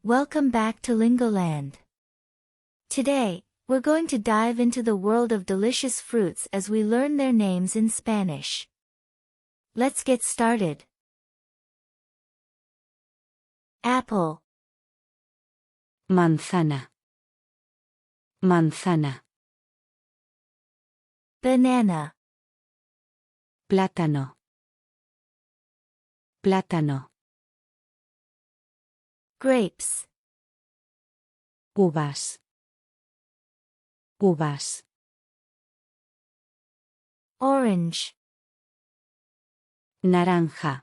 Welcome back to Lingoland. Today, we're going to dive into the world of delicious fruits as we learn their names in Spanish. Let's get started. Apple, Manzana. Manzana. banana, Plátano. Plátano. grapes, Uvas. Uvas. orange, Naranja.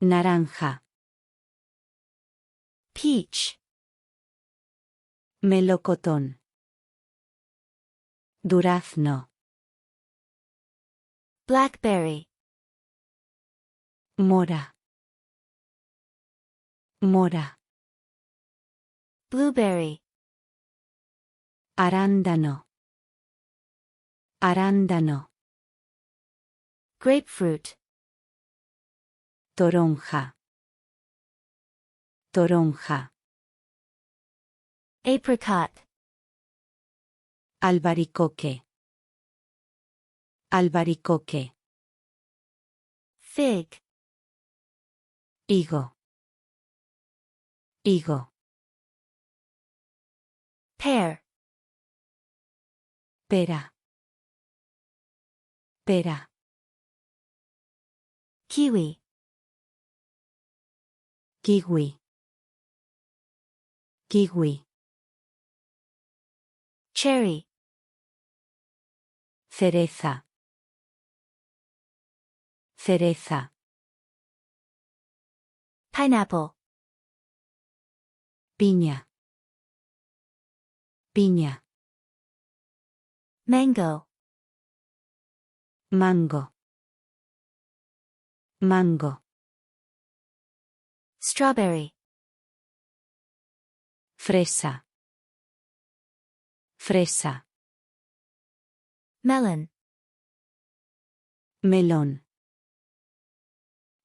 Naranja. peach, Melocotón. Durazno. blackberry, Mora. Mora. blueberry, Arándano. Arándano. grapefruit, Toronja. Toronja. apricot, Albaricoque. Albaricoque. fig, Higo. Higo. pear, Pera. Pera. kiwi, Kiwi. Kiwi. cherry, Cereza. Cereza. pineapple, Piña. Piña. mango, Mango. Mango. strawberry, Fresa. Fresa. melon. Melón.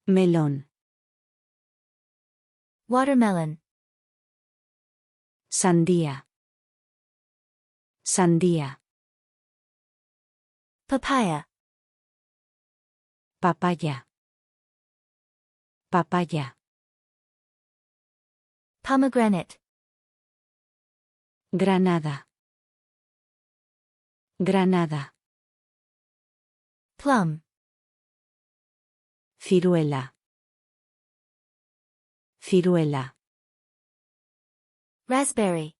Melón. Watermelon, Sandía. Sandía. papaya, Papaya. Papaya. pomegranate, Granada. Granada. plum. Ciruela. Ciruela. Raspberry,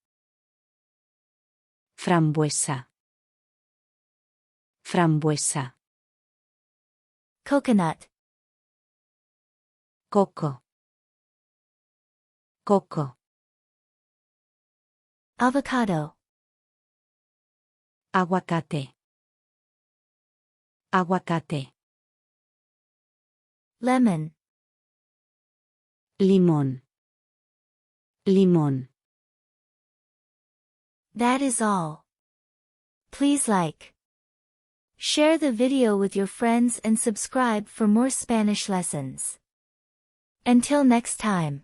Frambuesa. Frambuesa. coconut, Coco. Coco. avocado, Aguacate. Aguacate. lemon. Limón. Limón. That is all. Please like, share the video with your friends and subscribe for more Spanish lessons. Until next time.